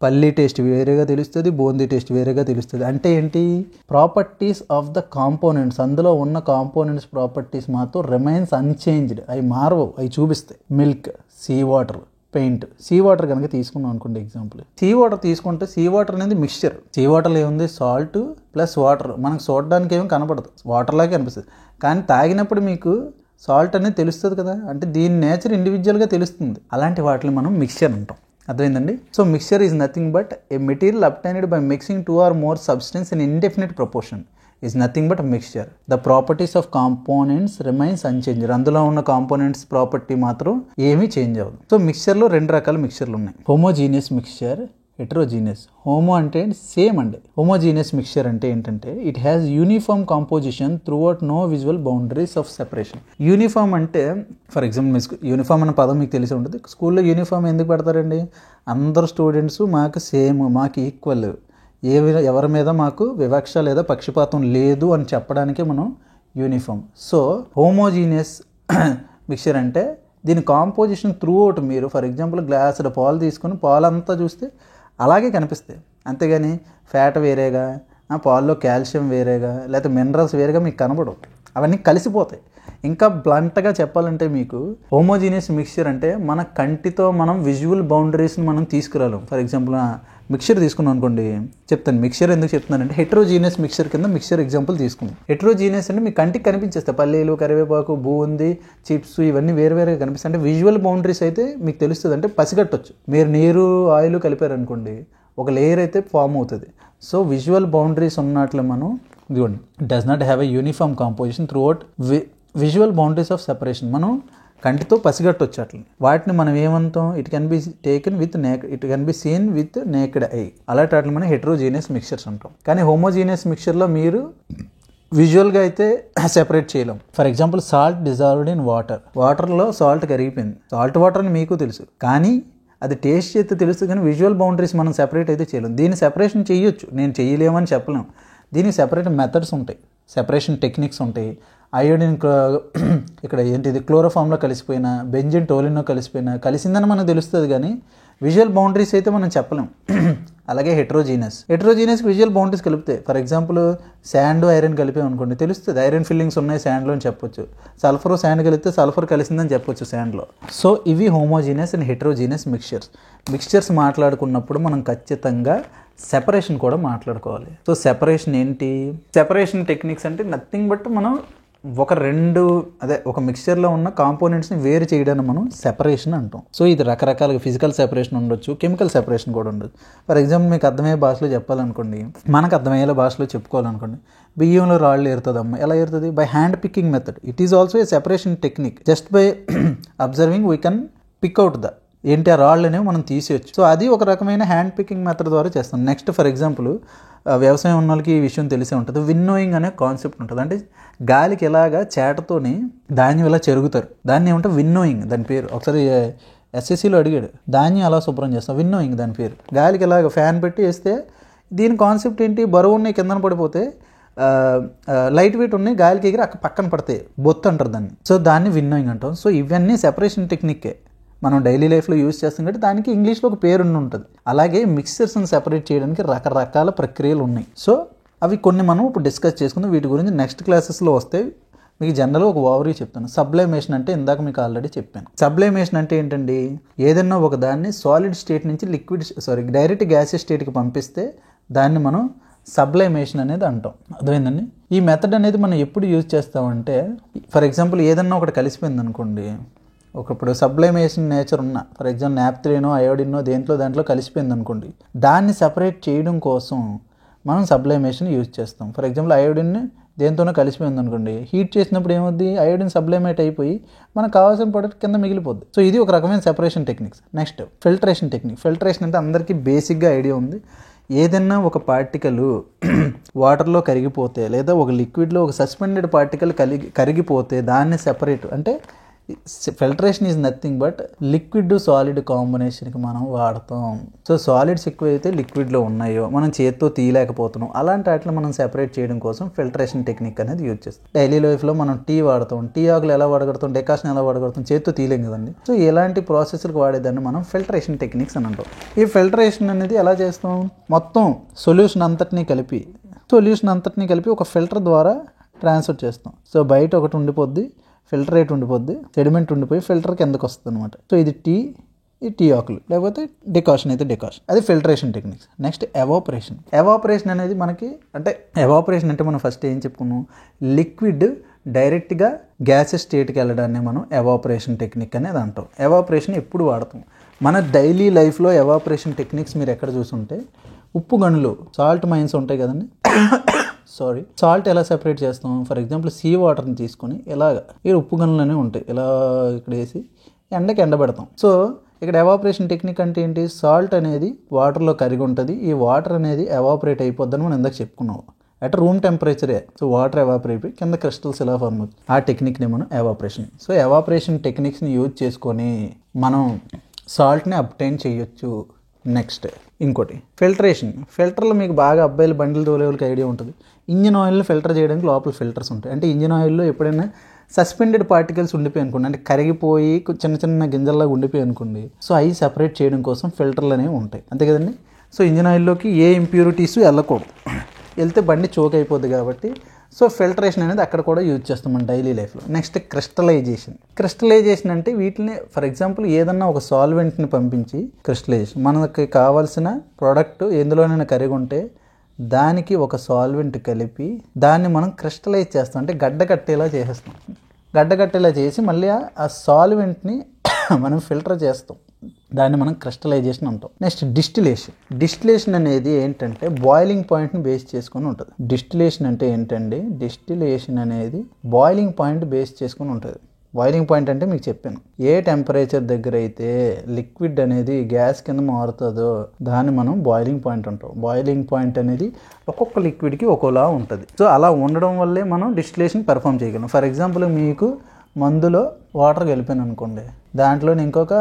[SPEAKER 1] పల్లీ టేస్ట్ వేరేగా తెలుస్తుంది, బూందీ టేస్ట్ వేరేగా తెలుస్తుంది. అంటే ఏంటి? ప్రాపర్టీస్ ఆఫ్ ద కాంపోనెంట్స్, అందులో ఉన్న కాంపోనెంట్స్ ప్రాపర్టీస్ మాత్రం రిమైన్స్ అన్చేంజ్డ్. అవి మారవు, అవి చూపిస్తాయి. Milk, sea water, paint. Sea water కనుక తీసుకున్నాం అనుకోండి ఎగ్జాంపుల్. సీ వాటర్ తీసుకుంటే సీ వాటర్ అనేది మిక్స్చర్. సీ వాటర్లో ఏముంది? Salt plus water. మనకు చూడడానికి ఏమీ కనపడదు, వాటర్లాగే కనిపిస్తుంది. కానీ తాగినప్పుడు మీకు సాల్ట్ అనేది తెలుస్తుంది కదా, అంటే దీని నేచర్ ఇండివిజువల్గా తెలుస్తుంది. అలాంటి వాటిని మనం మిక్స్చర్ అంటాం. అర్థమైందండి. So mixture is nothing but A material obtained by mixing 2 or more substance in indefinite proportion is nothing but mixture. The properties of components remains unchanged. అందులో ఉన్న కాంపోనెంట్స్ ప్రాపర్టీ మాత్రం ఏమీ చేంజ్ అవ్వదు. సో మిక్స్చర్లో 2 రకాల మిక్స్చర్లు ఉన్నాయి. Homogeneous mixture, heterogeneous. హోమో అంటే సేమ్ అండి. హోమోజీనియస్ మిక్స్చర్ అంటే ఏంటంటే it has uniform composition throughout, no visual boundaries of separation. Uniform అంటే ఫర్ ఎగ్జాంపుల్ యూనిఫామ్ అనే పదం మీకు తెలిసి ఉంటుంది. స్కూల్లో యూనిఫామ్ ఎందుకు పెడతారండి? అందరు స్టూడెంట్స్ మాకు సేమ్, మాకు ఈక్వల్, ఎవరి మీద మాకు వివక్ష లేదా పక్షపాతం లేదు అని చెప్పడానికే మనం యూనిఫామ్. సో హోమోజీనియస్ మిక్చర్ అంటే దీని కాంపోజిషన్ త్రూ అవుట్, మీరు ఫర్ ఎగ్జాంపుల్ గ్లాసులో పాలు తీసుకుని పాలంతా చూస్తే అలాగే కనిపిస్తాయి. అంతేగాని ఫ్యాట్ వేరేగా, పాల్లో కాల్షియం వేరేగా, లేకపోతే మినరల్స్ వేరేగా మీకు కనబడవు. అవన్నీ కలిసిపోతాయి. ఇంకా బ్లంట్గా చెప్పాలంటే మీకు హోమోజీనియస్ మిక్స్చర్ అంటే మన కంటితో మనం విజువల్ బౌండరీస్ని మనం తీసుకురాలేం. ఫర్ ఎగ్జాంపుల్ మిక్సర్ తీసుకున్నాం అనుకోండి, చెప్తాను మిక్సర్ ఎందుకు చెప్తున్నానంటే హెట్రోజీనియస్ మిక్సర్ కింద మిక్సర్ ఎగ్జాంపుల్ తీసుకుందాం. హెట్రోజీనియస్ అంటే మీ కంటికి కనిపించేస్తాయి, పల్లీలు, కరివేపాకు, బూంది, చిప్స్ ఇవన్నీ వేరువేరుగా కనిపిస్తాయి. అంటే విజువల్ బౌండరీస్ అయితే మీకు తెలుస్తుంది, అంటే పసిగట్టొచ్చు. మీరు నీరు ఆయిల్ కలిపారనుకోండి, ఒక లేయర్ అయితే ఫామ్ అవుతుంది. సో విజువల్ బౌండరీస్ ఉన్నట్లు మనం ఇదిగోండి, does not have a uniform composition through out visual boundaries of separation. మనం కంటితో పసిగట్టొచ్చు అట్లా. వాటిని మనం ఏమంటాం, it can be taken with it can be seen with naked I. అలాంటి వాటిని మనం హెట్రోజీనియస్ మిక్చర్స్ అంటాం. కానీ హోమోజీనియస్ మిక్చర్లో మీరు విజువల్గా అయితే సెపరేట్ చేయలేం. For example salt dissolved in వాటర్లో సాల్ట్ కరిగిపోయింది. సాల్ట్ వాటర్ అని మీకు తెలుసు, కానీ అది టేస్ట్ చేస్తే తెలుస్తుంది, కానీ విజువల్ బౌండరీస్ మనం సెపరేట్ అయితే చేయలేం. దీన్ని సెపరేషన్ చేయొచ్చు, నేను చేయలేమని చెప్పలేం. దీనికి సెపరేట్ మెథడ్స్ ఉంటాయి, సెపరేషన్ టెక్నిక్స్ ఉంటాయి. అయోడిన్ ఇక్కడ ఏంటిది క్లోరోఫామ్లో కలిసిపోయినా, బెంజిన్ టోలిన్లో కలిసిందని మనకు తెలుస్తుంది, కానీ విజువల్ బౌండరీస్ అయితే మనం చెప్పలేం. అలాగే హెట్రోజీనియస్కి విజువల్ బౌండరీస్ కలిపితే, ఫర్ ఎగ్జాంపుల్ శాండ్ ఐరన్ కలిపాం అనుకోండి, తెలుస్తుంది ఐరన్ ఫిల్లింగ్స్ ఉన్నాయి శాండ్లో అని చెప్పొచ్చు. సల్ఫర్ శాండ్ కలిపితే సల్ఫర్ కలిసిందని చెప్పొచ్చు శాండ్లో. సో ఇవి హోమోజీనియస్ అండ్ హెట్రోజీనియస్ మిక్స్చర్స్ మాట్లాడుకున్నప్పుడు మనం ఖచ్చితంగా సెపరేషన్ కూడా మాట్లాడుకోవాలి. సో సెపరేషన్ ఏంటి, సెపరేషన్ టెక్నిక్స్ అంటే నథింగ్ బట్ మనం ఒక మిక్స్చర్లో ఉన్న కాంపోనెంట్స్ని వేరు చేయడాన్ని మనం సెపరేషన్ అంటాం. సో ఇది రకరకాలుగా ఫిజికల్ సెపరేషన్ ఉండొచ్చు, కెమికల్ సెపరేషన్ కూడా ఉండొచ్చు. ఫర్ ఎగ్జాంపుల్ మీకు అర్థమయ్యే భాషలో చెప్పాలనుకోండి, మనకు అర్థమయ్యే భాషలో చెప్పుకోవాలనుకోండి, బియ్యంలో రాళ్ళు ఏరుతుందమ్మా, ఎలా ఏరుతుంది? By hand picking method. It is also a separation technique. Just by observing we can pick out ఏంటి ఆ రాళ్ళు అనేవి మనం తీసేయచ్చు. సో అది ఒక రకమైన హ్యాండ్ పికింగ్ మెథడ్ ద్వారా చేస్తాం. నెక్స్ట్ ఫర్ ఎగ్జాంపుల్ వ్యవసాయం ఉన్న వాళ్ళకి ఈ విషయం తెలిసే ఉంటుంది, విన్నోయింగ్ అనే కాన్సెప్ట్ ఉంటుంది. అంటే గాలికి ఎలాగా చేటతోని ధాన్యం ఇలా చెరుగుతారు, దాన్ని ఏమంటే విన్నోయింగ్, దాని పేరు. ఒకసారి ఎస్ఎస్సిలో అడిగాడు, ధాన్యం అలా శుభ్రం చేస్తాం, విన్నోయింగ్ దాని పేరు. గాలికి ఎలాగ ఫ్యాన్ పెట్టి వేస్తే దీని కాన్సెప్ట్ ఏంటి, బరువు ఉన్నాయి కిందన పడిపోతే లైట్ వెయిట్ ఉన్నాయి గాలికి ఎగిరి పక్కన పడితే బొత్తు అంటారు దాన్ని. సో దాన్ని విన్నోయింగ్ అంటాం. సో ఇవన్నీ సెపరేషన్ టెక్నిక్కే, మనం డైలీ లైఫ్లో యూజ్ చేస్తాం కాబట్టి దానికి ఇంగ్లీష్లో ఒక పేరు ఉంటుంది. అలాగే మిక్సర్స్ని సెపరేట్ చేయడానికి రకరకాల ప్రక్రియలు ఉన్నాయి. సో అవి కొన్ని మనం ఇప్పుడు డిస్కస్ చేసుకుందాం. వీటి గురించి నెక్స్ట్ క్లాసెస్లో వస్తే మీకు జనరల్గా ఒక ఓవర్వ్యూ చెప్తాను. సబ్లైమేషన్ అంటే ఇందాక మీకు ఆల్రెడీ చెప్పాను. సబ్లైమేషన్ అంటే ఏంటండి, ఏదన్నా ఒక దాన్ని సాలిడ్ స్టేట్ నుంచి డైరెక్ట్ గ్యాసెస్ స్టేట్కి పంపిస్తే దాన్ని మనం సబ్లైమేషన్ అనేది అంటాం. అర్థమైందండి? ఈ మెథడ్ అనేది మనం ఎప్పుడు యూజ్ చేస్తామంటే, ఫర్ ఎగ్జాంపుల్ ఏదన్నా ఒకటి కలిసిపోయింది అనుకోండి, ఇప్పుడు సబ్లైమేషన్ నేచర్ ఉన్న ఫర్ ఎగ్జాంపుల్ నాప్థలినో అయోడినో దాంట్లో కలిసిపోయింది అనుకోండి, దాన్ని సపరేట్ చేయడం కోసం మనం సబ్లైమేషన్ యూజ్ చేస్తాం. ఫర్ ఎగ్జాంపుల్ అయోడిన్ దేంతోనో కలిసిపోయింది అనుకోండి, హీట్ చేసినప్పుడు ఏమవుద్ది, అయోడిన్ సబ్లైమేట్ అయిపోయి మనకు కావాల్సిన ప్రోడక్ట్ కింద మిగిలిపోద్ది. సో ఇది ఒక రకమైన separation techniques. Next filtration technique. Filtration అంటే అందరికీ బేసిక్గా ఐడియా ఉంది. ఏదైనా ఒక పార్టికల్ వాటర్లో కరిగిపోతే లేదా ఒక లిక్విడ్లో ఒక సస్పెండెడ్ పార్టికల్ కరిగిపోతే దాన్ని సెపరేట్ అంటే filtration is nothing but liquid solid కాంబినేషన్కి మనం వాడతాం. సో సాలిడ్స్ ఎక్కువైతే లిక్విడ్లో ఉన్నాయో మనం చేతితో తీయలేకపోతున్నాం, అలాంటి వాటిని మనం సెపరేట్ చేయడం కోసం ఫిల్టరేషన్ టెక్నిక్ అనేది యూజ్ చేస్తాం. డైలీ లైఫ్లో మనం టీ వాడతాం, టీ ఆకులు ఎలా వాడగలుగుతాం, డెకాషన్ ఎలా వాడగలుగుతాం, చేతితో తీయలేం కదండి. సో ఇలాంటి ప్రాసెస్లకు వాడేదాన్ని మనం ఫిల్టరేషన్ టెక్నిక్స్ అని అంటాం. ఈ ఫిల్టరేషన్ అనేది ఎలా చేస్తాం, మొత్తం సొల్యూషన్ అంతటినీ కలిపి ఒక ఫిల్టర్ ద్వారా ట్రాన్స్ఫర్ చేస్తాం. సో బయట ఒకటి ఉండిపోద్ది, ఫిల్టరేట్ ఉండిపోద్ది, సెడిమెంట్ ఉండిపోయి ఫిల్టర్ కిందకు వస్తుంది అనమాట. సో ఇది టీ ఆకులు, లేకపోతే డికాషన్ అయితే డికాషన్, అది ఫిల్టరేషన్ టెక్నిక్స్. నెక్స్ట్ ఎవాపరేషన్ అనేది మనకి అంటే ఎవాపరేషన్ అంటే మనం ఫస్ట్ ఏం చెప్పుకున్నాం, లిక్విడ్ డైరెక్ట్గా గ్యాసెస్ స్టేట్కి వెళ్ళడాన్ని మనం ఎవాపరేషన్ టెక్నిక్ అనేది అంటాం. ఎవాపరేషన్ ఎప్పుడు వాడతాం, మన డైలీ లైఫ్లో ఎవాపరేషన్ టెక్నిక్స్ మీరు ఎక్కడ చూసుంటే, ఉప్పు గనులు సాల్ట్ మైన్స్ ఉంటాయి కదండి, సాల్ట్ ఎలా సెపరేట్ చేస్తాం, ఫర్ ఎగ్జాంపుల్ సీ వాటర్ని తీసుకొని ఇలాగ ఇక్కడ ఉప్పు గనులనే ఉంటాయి, ఇలా ఇక్కడ వేసి ఎండకి ఎండబెడతాం. సో ఇక్కడ ఎవాపరేషన్ టెక్నిక్ అంటే ఏంటి, సాల్ట్ అనేది వాటర్లో కరిగి ఉంటుంది, ఈ వాటర్ అనేది ఎవాపరేట్ అయిపోద్దని మనం ఇందాక చెప్పుకున్నాం. అట్ రూమ్ టెంపరేచరే. సో వాటర్ ఎవాపరేట్ అయిపోయి కింద క్రిస్టల్స్ ఎలా ఫార్మ్ అవుతుంది, ఆ టెక్నిక్ని మనం ఎవాపరేషన్. సో ఎవాపరేషన్ టెక్నిక్స్ని యూజ్ చేసుకొని మనం సాల్ట్ని అబ్టైన్ చేయొచ్చు. నెక్స్ట్ ఇంకోటి ఫిల్టర్లో మీకు బాగా అబ్బాయిలు బండిలు తోలేవాళ్ళకి ఐడియా ఉంటుంది. ఇంజిన్ ఆయిల్ని ఫిల్టర్ చేయడానికి లోపల ఫిల్టర్స్ ఉంటాయి. అంటే ఇంజిన్ ఆయిల్లో ఎప్పుడైనా సస్పెండెడ్ పార్టికల్స్ ఉండిపోయి అనుకోండి, అంటే కరిగిపోయి చిన్న గింజల్లాగా ఉండిపోయి అనుకోండి, సో అవి సెపరేట్ చేయడం కోసం ఫిల్టర్లు అనేవి ఉంటాయి, అంతే కదండి. సో ఇంజిన్ ఆయిల్లోకి ఏ ఇంప్యూరిటీస్ వెళ్ళకూడదు, వెళ్తే బండి చోక్ అయిపోద్ది కాబట్టి సో ఫిల్టరేషన్ అనేది అక్కడ కూడా యూజ్ చేస్తాం మన డైలీ లైఫ్లో. నెక్స్ట్ క్రిస్టలైజేషన్ అంటే వీటిని ఫర్ ఎగ్జాంపుల్ ఏదన్నా ఒక సాల్వెంట్ని పంపించి క్రిస్టలైజేషన్, మనకి కావాల్సిన ప్రోడక్ట్ ఎందులోనైనా కరిగి ఉంటే దానికి ఒక సాల్వెంట్ కలిపి దాన్ని మనం క్రిస్టలైజ్ చేస్తాం, అంటే గడ్డ కట్టేలా చేసేస్తాం. గడ్డ కట్టేలా చేసి మళ్ళీ ఆ సాల్వెంట్ని మనం ఫిల్టర్ చేస్తాం, దాన్ని మనం క్రిస్టలైజేషన్ అంటాం. నెక్స్ట్ డిస్టిలేషన్ అనేది ఏంటంటే బాయిలింగ్ పాయింట్ని బేస్ చేసుకొని ఉంటుంది. డిస్టిలేషన్ అంటే ఏంటండి, డిస్టిలేషన్ అనేది బాయిలింగ్ పాయింట్ బేస్ చేసుకొని ఉంటుంది. బాయిలింగ్ పాయింట్ అంటే మీకు చెప్పాను, ఏ టెంపరేచర్ దగ్గర అయితే లిక్విడ్ అనేది గ్యాస్ కింద మారుతుందో దాన్ని మనం బాయిలింగ్ పాయింట్ అంటాం. బాయిలింగ్ పాయింట్ అనేది ఒక్కొక్క లిక్విడ్కి ఒక్కోలా ఉంటుంది. సో అలా ఉండడం వల్లే మనం డిస్టిలేషన్ పెర్ఫామ్ చేయగలం. ఫర్ ఎగ్జాంపుల్ మీకు మందులో వాటర్ కలిపాను అనుకోండి, దాంట్లో ఇంకొక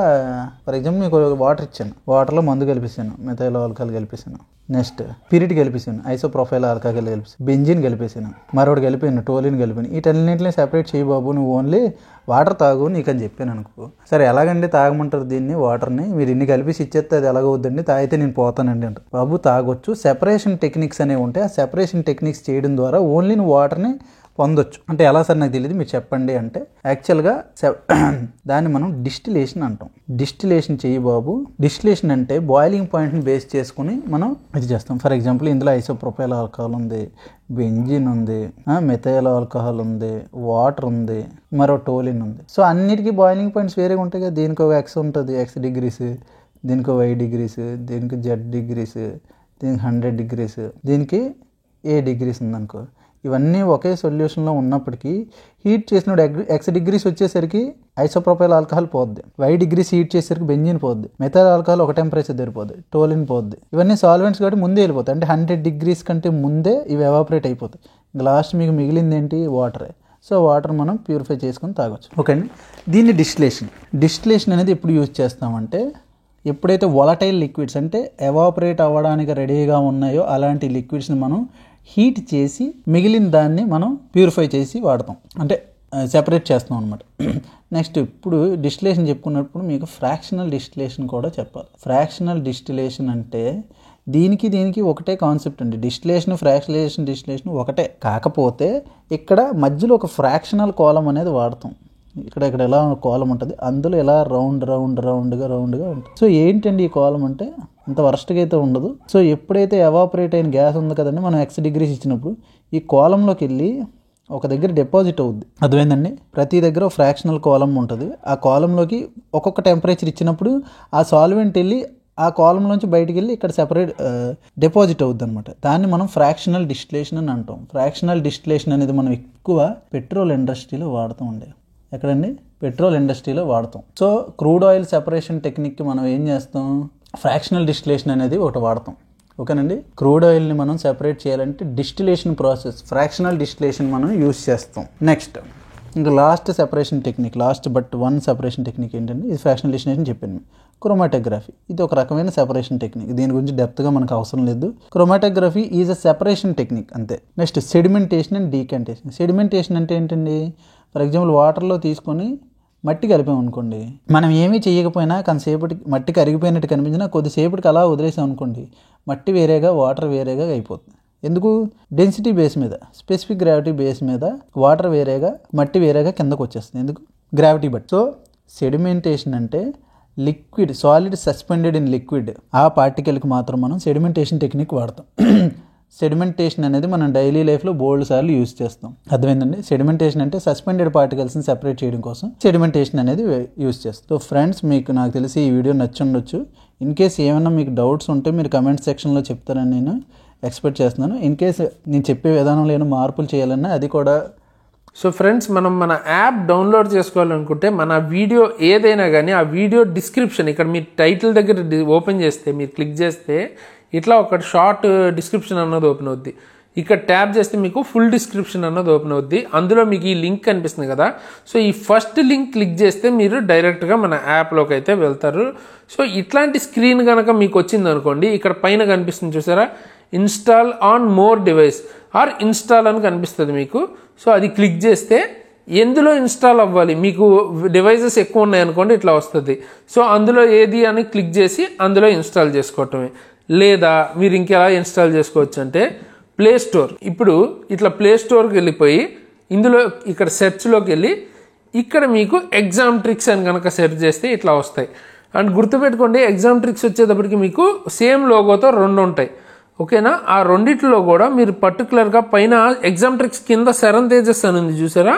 [SPEAKER 1] ఫర్ ఎగ్జాంపుల్ మీకు వాటర్ ఇచ్చాను, వాటర్లో మందు కలిపేసాను, మెథైల్ ఆల్కహాల్ కలిపేసాను, నెక్స్ట్ పిరిట్ కలిపేసాను, ఐసోప్రొఫైల్ ఆల్కహాల్ కలిపేసాను, బెంజిన్ కలిపేసాను, మరొకటి కలిపాను, టోలిన్ కలిపాను. వీటన్నింటినీ సెపరేట్ చేయి బాబు, నువ్వు ఓన్లీ వాటర్ తాగు నీకు అని చెప్పాను అనుకో. సరే ఎలాగండి తాగమంటారు దీన్ని, వాటర్ని మీరు ఇన్ని కలిపేసి ఇచ్చేస్తే అది ఎలాగవుద్దండి, తాగితే నేను పోతానండి అంటారు. బాబు తాగొచ్చు, సెపరేషన్ టెక్నిక్స్ అనేవి ఉంటాయి. ఆ సెపరేషన్ టెక్నిక్స్ చేయడం ద్వారా ఓన్లీ నువ్వు వాటర్ని పొందొచ్చు. అంటే ఎలా సార్ నాకు తెలియదు మీరు చెప్పండి అంటే, యాక్చువల్గా దాన్ని మనం డిస్టిలేషన్ అంటాం. డిస్టిలేషన్ చెయ్యి బాబు. డిస్టిలేషన్ అంటే బాయిలింగ్ పాయింట్ని బేస్ చేసుకుని మనం ఇది చేస్తాం. ఫర్ ఎగ్జాంపుల్ ఇందులో ఐసోప్రొపైల్ ఆల్కహాల్ ఉంది, బెంజిన్ ఉంది, మెథైల్ ఆల్కహాల్ ఉంది, వాటర్ ఉంది, మరో టోలిన్ ఉంది. సో అన్నిటికీ బాయిలింగ్ పాయింట్స్ వేరేగా ఉంటాయి కదా. దీనికి ఒక ఎక్స్ ఉంటుంది, ఎక్స్ డిగ్రీస్, దీనికి వై డిగ్రీస్, దీనికి జెడ్ డిగ్రీస్, దీనికి 100 డిగ్రీస్, దీనికి ఏ డిగ్రీస్ ఉందనుకో. ఇవన్నీ ఒకే సొల్యూషన్లో ఉన్నప్పటికీ హీట్ చేసినప్పుడు ఎక్స్ డిగ్రీస్ వచ్చేసరికి ఐసోప్రొపైల్ ఆల్కహాల్ పోద్ది, వై డిగ్రీస్ హీట్ చేసేసరికి బెంజిన్ పోద్ది, మెథైల్ ఆల్కహాల్ ఒక టెంపరేచర్ సరిపోద్ది, టోలిన్ పోద్ది. ఇవన్నీ సాల్వెంట్స్ కాబట్టి ముందే వెళ్ళిపోతాయి. అంటే 100 డిగ్రీస్ కంటే ముందే ఇవి ఎవాపరేట్ అయిపోతాయి. లాస్ట్ మీకు మిగిలింది ఏంటి, వాటరే. సో వాటర్ మనం ప్యూరిఫై చేసుకొని తాగొచ్చు. ఓకే అండి. దీన్ని డిస్టిలేషన్ అనేది ఎప్పుడు యూజ్ చేస్తామంటే, ఎప్పుడైతే వొలటైల్ లిక్విడ్స్ అంటే ఎవాపరేట్ అవ్వడానికి రెడీగా ఉన్నాయో అలాంటి లిక్విడ్స్ని మనం హీట్ చేసి మిగిలిన దాన్ని మనం ప్యూరిఫై చేసి వాడతాం, అంటే సెపరేట్ చేస్తాం అనమాట. నెక్స్ట్ ఇప్పుడు డిస్టిలేషన్ చెప్పుకున్నప్పుడు మీకు ఫ్రాక్షనల్ డిస్టిలేషన్ కూడా చెప్పాలి. ఫ్రాక్షనల్ డిస్టిలేషన్ అంటే దీనికి ఒకటే కాన్సెప్ట్ అండి. డిస్టిలేషన్ ఒకటే, కాకపోతే ఇక్కడ మధ్యలో ఒక ఫ్రాక్షనల్ కాలం అనేది వాడతాం. ఇక్కడ ఎలా కాలం ఉంటుంది, అందులో ఎలా రౌండ్గా ఉంటుంది. సో ఏంటండి ఈ కాలం అంటే అంత వరస్ట్గా అయితే ఉండదు. సో ఎప్పుడైతే ఎవాపరేట్ అయిన గ్యాస్ ఉంది కదండి, మనం ఎక్స్ డిగ్రీస్ ఇచ్చినప్పుడు ఈ కాలంలోకి వెళ్ళి ఒక దగ్గర డిపాజిట్ అవుద్ది. అర్థమైందండి. ప్రతి దగ్గర ఫ్రాక్షనల్ కాలం ఉంటుంది. ఆ కాలంలోకి ఒక్కొక్క టెంపరేచర్ ఇచ్చినప్పుడు ఆ సాల్వెంట్ వెళ్ళి ఆ కాలంలోంచి బయటికి వెళ్ళి ఇక్కడ సెపరేట్ డిపాజిట్ అవుద్ది అనమాట. దాన్ని మనం ఫ్రాక్షనల్ డిస్టిలేషన్ అని అంటాం. ఫ్రాక్షనల్ డిస్టిలేషన్ అనేది మనం ఎక్కువ పెట్రోల్ ఇండస్ట్రీలో వాడుతూ ఉండే. ఎక్కడండి, పెట్రోల్ ఇండస్ట్రీలో వాడతాం. సో క్రూడ్ ఆయిల్ సెపరేషన్ టెక్నిక్కి మనం ఏం చేస్తాం, ఫ్రాక్షనల్ డిస్టిలేషన్ అనేది ఒకటి వాడతాం. ఓకేనండి. క్రూడ్ ఆయిల్ని మనం సెపరేట్ చేయాలంటే డిస్టిలేషన్ ప్రాసెస్, ఫ్రాక్షనల్ డిస్టిలేషన్ మనం యూజ్ చేస్తాం. నెక్స్ట్ ఇంకా last separation technique, one separation technique ఏంటంటే, ఇది ఫ్రాక్షనల్ డిస్టిలేషన్ చెప్పాను. క్రోమాటోగ్రఫీ, ఇది ఒక రకమైన సెపరేషన్ టెక్నిక్. దీని గురించి డెప్త్గా మనకు అవసరం లేదు. Chromatography is a separation technique అంతే. Next sedimentation and decantation. Sedimentation అంటే ఏంటండి, ఫర్ ఎగ్జాంపుల్ వాటర్లో తీసుకొని మట్టి కలిపామనుకోండి, మనం ఏమీ చేయకపోయినా కొంతసేపటికి మట్టి కరిగిపోయినట్టు కనిపించినా కొద్దిసేపటికి అలా వదిలేసాం అనుకోండి, మట్టి వేరేగా వాటర్ వేరేగా అయిపోతుంది. ఎందుకు, డెన్సిటీ బేస్ మీద, స్పెసిఫిక్ గ్రావిటీ బేస్ మీద వాటర్ వేరేగా మట్టి వేరేగా కిందకు వచ్చేస్తుంది. ఎందుకు, గ్రావిటీ బట్. సో సెడిమెంటేషన్ అంటే liquid, solid suspended in liquid, ఆ పార్టికల్కి మాత్రం మనం సెడిమెంటేషన్ టెక్నిక్ వాడతాం. సెడిమెంటేషన్ అనేది మనం డైలీ లైఫ్లో బోల్డ్ సార్లు యూజ్ చేస్తాం. అర్థమైందండి. సెడిమెంటేషన్ అంటే సస్పెండెడ్ పార్టికల్స్ని సెపరేట్ చేయడం కోసం సెడిమెంటేషన్ అనేది యూజ్ చేస్తాం. సో ఫ్రెండ్స్, మీకు నాకు తెలిసి ఈ వీడియో నచ్చుండొచ్చు. ఇన్ కేస్ ఏమైనా మీకు డౌట్స్ ఉంటే మీరు కమెంట్ సెక్షన్లో చెప్తారని నేను ఎక్స్పెక్ట్ చేస్తున్నాను. ఇన్ కేస్ నేను చెప్పే విధానంలో ఏమైనా మార్పులు చేయాలన్నా అది కూడా.
[SPEAKER 2] సో ఫ్రెండ్స్, మనం మన యాప్ డౌన్లోడ్ చేసుకోవాలనుకుంటే మన వీడియో ఏదైనా కానీ ఆ వీడియో డిస్క్రిప్షన్, ఇక్కడ మీరు టైటిల్ దగ్గర ఓపెన్ చేస్తే, మీరు క్లిక్ చేస్తే ఇట్లా ఒక షార్ట్ డిస్క్రిప్షన్ అన్నది ఓపెన్ అవుద్ది. ఇక్కడ ట్యాప్ చేస్తే మీకు ఫుల్ డిస్క్రిప్షన్ అన్నది ఓపెన్ అవుద్ది. అందులో మీకు ఈ లింక్ కనిపిస్తుంది కదా, సో ఈ ఫస్ట్ లింక్ క్లిక్ చేస్తే మీరు డైరెక్ట్గా మన యాప్లోకి అయితే వెళ్తారు. సో ఇట్లాంటి స్క్రీన్ కనుక మీకు వచ్చింది అనుకోండి, ఇక్కడ పైన కనిపిస్తుంది చూసారా, install on more device are install అని కనిపిస్తుంది మీకు. సో అది క్లిక్ చేస్తే ఎందులో ఇన్స్టాల్ అవ్వాలి, మీకు డివైజెస్ ఎక్కువ ఉన్నాయనుకోండి ఇట్లా వస్తుంది. సో అందులో ఏది అని క్లిక్ చేసి అందులో ఇన్స్టాల్ చేసుకోవటమే. లేదా మీరు ఇంకెలా ఇన్స్టాల్ చేసుకోవచ్చు అంటే, ప్లే స్టోర్. ఇప్పుడు ఇట్లా ప్లే స్టోర్కి వెళ్ళిపోయి ఇందులో ఇక్కడ సెర్చ్లోకి వెళ్ళి ఇక్కడ మీకు ఎగ్జామ్ ట్రిక్స్ అని కనుక సెర్చ్ చేస్తే ఇట్లా వస్తాయి. అండ్ గుర్తుపెట్టుకోండి, ఎగ్జామ్ ట్రిక్స్ వచ్చేటప్పటికి మీకు సేమ్ లోగోతో 2 ఉంటాయి. ఓకేనా? ఆ రెండిట్లో కూడా మీరు పర్టికులర్గా పైన ఎగ్జామ్ ట్రిక్స్ కింద శరణ్ తేజస్ అని ఉంది చూసారా,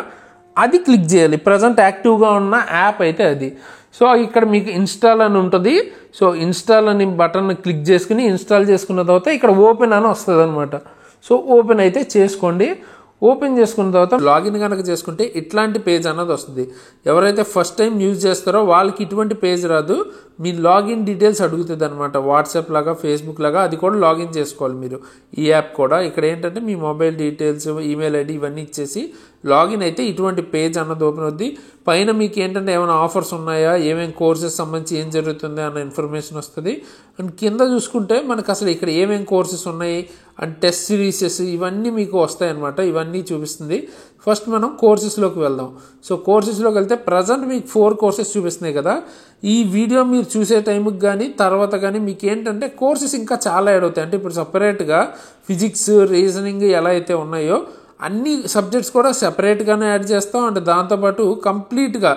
[SPEAKER 2] అది క్లిక్ చేయాలి. ప్రజెంట్ యాక్టివ్గా ఉన్న యాప్ అయితే అది. సో ఇక్కడ మీకు ఇన్స్టాల్ అని ఉంటుంది. సో ఇన్స్టాల్ అని బటన్ క్లిక్ చేసుకుని ఇన్స్టాల్ చేసుకున్న తర్వాత ఇక్కడ ఓపెన్ అని వస్తుంది అనమాట. సో ఓపెన్ అయితే చేసుకోండి. ఓపెన్ చేసుకున్న తర్వాత లాగిన్ కనుక చేసుకుంటే ఇట్లాంటి పేజ్ అన్నది వస్తుంది. ఎవరైతే ఫస్ట్ టైం యూజ్ చేస్తారో వాళ్ళకి ఇటువంటి పేజ్ రాదు. మీ లాగిన్ డీటెయిల్స్ అడుగుతుంది అనమాట. వాట్సాప్ లాగా, ఫేస్బుక్ లాగా అది కూడా లాగిన్ చేసుకోవాలి మీరు. ఈ యాప్ కూడా ఇక్కడ ఏంటంటే మీ మొబైల్ డీటెయిల్స్, ఈమెయిల్ ఐడి ఇవన్నీ ఇచ్చేసి లాగిన్ అయితే ఇటువంటి పేజ్ అన్నది ఓపెన్ అవుద్ది. పైన మీకు ఏంటంటే ఏమైనా ఆఫర్స్ ఉన్నాయా, ఏమేమి కోర్సెస్ సంబంధించి ఏం జరుగుతుంది అన్న ఇన్ఫర్మేషన్ వస్తుంది. అండ్ కింద చూసుకుంటే మనకు అసలు ఇక్కడ ఏమేమి కోర్సెస్ ఉన్నాయి అండ్ టెస్ట్ సిరీసెస్ ఇవన్నీ మీకు వస్తాయన్నమాట. ఇవన్నీ చూపిస్తుంది. ఫస్ట్ మనం కోర్సెస్లోకి వెళ్దాం. సో కోర్సెస్లోకి వెళ్తే ప్రజెంట్ మీకు 4 కోర్సెస్ చూపిస్తున్నాయి కదా. ఈ వీడియో మీరు చూసే టైంకి కానీ తర్వాత కానీ మీకు ఏంటంటే కోర్సెస్ ఇంకా చాలా యాడ్ అవుతాయి. అంటే ఇప్పుడు సపరేట్గా ఫిజిక్స్, రీజనింగ్ ఎలా అయితే ఉన్నాయో అన్ని సబ్జెక్ట్స్ కూడా సెపరేట్గానే యాడ్ చేస్తాం. అండ్ దాంతోపాటు కంప్లీట్గా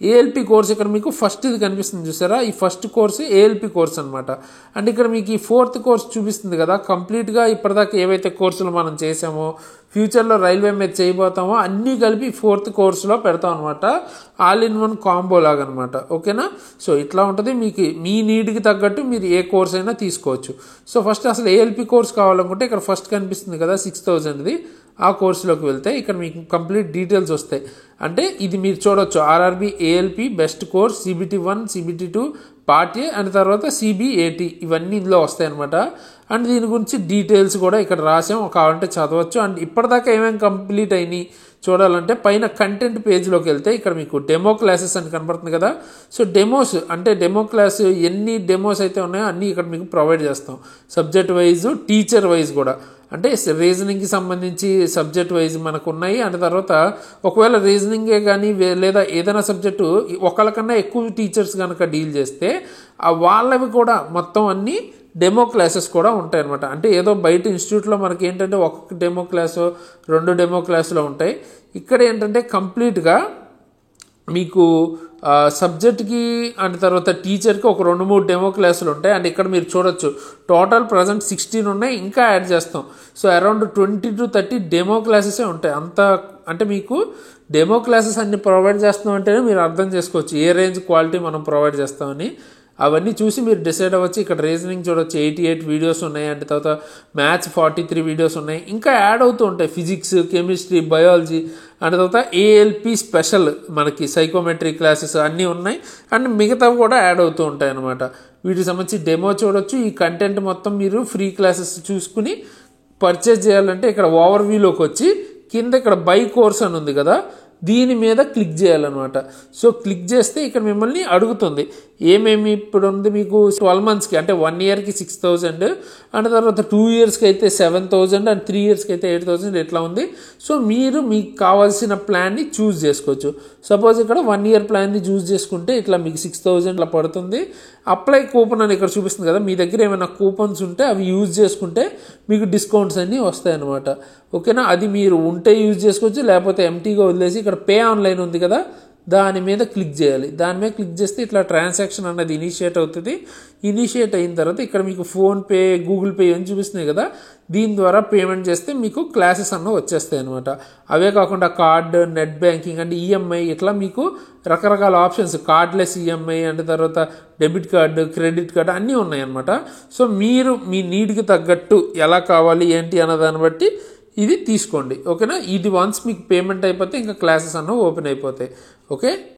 [SPEAKER 2] ఏఎల్పి కోర్స్ ఇక్కడ మీకు ఫస్ట్ ఇది కనిపిస్తుంది చూసారా, ఈ ఫస్ట్ కోర్సు ఏఎల్పి కోర్స్ అనమాట. అండ్ ఇక్కడ మీకు ఈ 4th కోర్స్ చూపిస్తుంది కదా, కంప్లీట్గా ఇప్పటిదాకా ఏవైతే కోర్సులు మనం చేసామో, ఫ్యూచర్లో రైల్వే మీద చేయబోతామో అన్నీ కలిపి 4th కోర్సులో పెడతాం అనమాట. ఆల్ ఇన్ వన్ కాంబో లాగా అనమాట. ఓకేనా? సో ఇట్లా ఉంటుంది. మీకు మీ నీడ్కి తగ్గట్టు మీరు ఏ కోర్స్ అయినా తీసుకోవచ్చు. సో ఫస్ట్ అసలు ఏఎల్పి కోర్స్ కావాలనుకుంటే ఇక్కడ ఫస్ట్ కనిపిస్తుంది కదా 6000ది, ఆ కోర్సులోకి వెళ్తే ఇక్కడ మీకు కంప్లీట్ డీటెయిల్స్ వస్తాయి. అంటే ఇది మీరు చూడొచ్చు, RRB ALP best course, CBT1, CBT2 part A and తర్వాత CBAT ఇవన్నీ ఇందులో వస్తాయి అనమాట. అండ్ దీని గురించి డీటెయిల్స్ కూడా ఇక్కడ రాసాం, కావాలంటే చదవచ్చు. అండ్ ఇప్పటిదాకా ఏమేమి కంప్లీట్ అయినాయి చూడాలంటే పైన కంటెంట్ పేజ్లోకి వెళ్తే ఇక్కడ మీకు డెమో క్లాసెస్ అని కనబడుతుంది కదా. సో డెమోస్ అంటే డెమో క్లాస్ ఎన్ని డెమోస్ అయితే ఉన్నాయో అన్నీ ఇక్కడ మీకు ప్రొవైడ్ చేస్తాం. సబ్జెక్ట్ వైజ్, టీచర్ వైజ్ కూడా. అంటే రీజనింగ్కి సంబంధించి సబ్జెక్ట్ వైజ్ మనకు ఉన్నాయి. అండ్ తర్వాత ఒకవేళ రీజనింగే కానీ లేదా ఏదైనా సబ్జెక్టు ఒకళ్ళకన్నా ఎక్కువ టీచర్స్ కనుక డీల్ చేస్తే వాళ్ళవి కూడా మొత్తం అన్నీ డెమో క్లాసెస్ కూడా ఉంటాయి అనమాట. అంటే ఏదో బయట ఇన్స్టిట్యూట్లో మనకి ఏంటంటే ఒక్కొక్క డెమో క్లాసు 2 డెమో క్లాసులు ఉంటాయి. ఇక్కడ ఏంటంటే కంప్లీట్గా మీకు సబ్జెక్ట్కి అండ్ తర్వాత టీచర్కి ఒక 2-3 డెమో క్లాసులు ఉంటాయి. అండ్ ఇక్కడ మీరు చూడొచ్చు టోటల్ ప్రజెంట్ 16 ఉన్నాయి, ఇంకా యాడ్ చేస్తాం. సో అరౌండ్ 20 to 30 డెమో క్లాసెసే ఉంటాయి. అంత అంటే మీకు డెమో క్లాసెస్ అన్ని ప్రొవైడ్ చేస్తాం అంటేనే మీరు అర్థం చేసుకోవచ్చు ఏ రేంజ్ క్వాలిటీ మనం ప్రొవైడ్ చేస్తామని. అవన్నీ చూసి మీరు డిసైడ్ అవ్వచ్చు. ఇక్కడ రీజనింగ్ చూడొచ్చు 88 వీడియోస్ ఉన్నాయి. అండ్ తర్వాత మ్యాథ్స్ 43 వీడియోస్ ఉన్నాయి. ఇంకా యాడ్ అవుతూ ఉంటాయి ఫిజిక్స్, కెమిస్ట్రీ, బయాలజీ. అండ్ తర్వాత ఏఎల్పి స్పెషల్ మనకి సైకోమెట్రీ క్లాసెస్ అన్నీ ఉన్నాయి. అండ్ మిగతావి కూడా యాడ్ అవుతూ ఉంటాయి అన్నమాట. వీటికి సంబంధించి డెమో చూడొచ్చు. ఈ కంటెంట్ మొత్తం మీరు ఫ్రీ క్లాసెస్ చూసుకుని పర్చేజ్ చేయాలంటే ఇక్కడ ఓవర్వ్యూలోకి వచ్చి కింద ఇక్కడ బై కోర్స్ అని ఉంది కదా, దీని మీద క్లిక్ చేయాలన్నమాట. సో క్లిక్ చేస్తే ఇక్కడ మిమ్మల్ని అడుగుతుంది ఏమేమి ఇప్పుడు ఉంది మీకు 12 monthsకి అంటే 1 yearకి 6000 అండ్ తర్వాత 2 yearsకి అయితే 7000 అండ్ 3 yearsకి అయితే 8000 ఇట్లా ఉంది. సో మీరు మీకు కావాల్సిన ప్లాన్ని చూస్ చేసుకోవచ్చు. సపోజ్ ఇక్కడ 1 year ప్లాన్ని చూస్ చేసుకుంటే ఇట్లా మీకు 6000 ఇట్లా పడుతుంది. అప్లై కూపన్ అని ఇక్కడ చూపిస్తుంది కదా, మీ దగ్గర ఏమైనా కూపన్స్ ఉంటే అవి యూజ్ చేసుకుంటే మీకు డిస్కౌంట్స్ అన్నీ వస్తాయన్నమాట. ఓకేనా? అది మీరు ఉంటే యూజ్ చేసుకోవచ్చు, లేకపోతే ఎంటీగా వదిలేసి ఇక్కడ పే ఆన్లైన్ ఉంది కదా దాని మీద క్లిక్ చేయాలి. దాని మీద క్లిక్ చేస్తే ఇట్లా ట్రాన్సాక్షన్ అన్నది ఇనిషియేట్ అవుతుంది. ఇనిషియేట్ అయిన తర్వాత ఇక్కడ మీకు ఫోన్పే, గూగుల్ పే అని చూపిస్తున్నాయి కదా, దీని ద్వారా పేమెంట్ చేస్తే మీకు క్లాసెస్ అన్న వచ్చేస్తాయి అనమాట. అవే కాకుండా card, net banking and EMI ఇట్లా మీకు రకరకాల ఆప్షన్స్, కార్డ్లెస్ ఈఎంఐ అండ్ తర్వాత డెబిట్ కార్డు, క్రెడిట్ కార్డు అన్నీ ఉన్నాయన్నమాట. సో మీరు మీ నీడ్కి తగ్గట్టు ఎలా కావాలి ఏంటి అన్న దాన్ని బట్టి ఇది తీసుకోండి. ఓకేనా? ఇది వన్స్ మీకు పేమెంట్ అయిపోతే ఇంకా క్లాసెస్ అన్న ఓపెన్ అయిపోతాయి. ఓకే.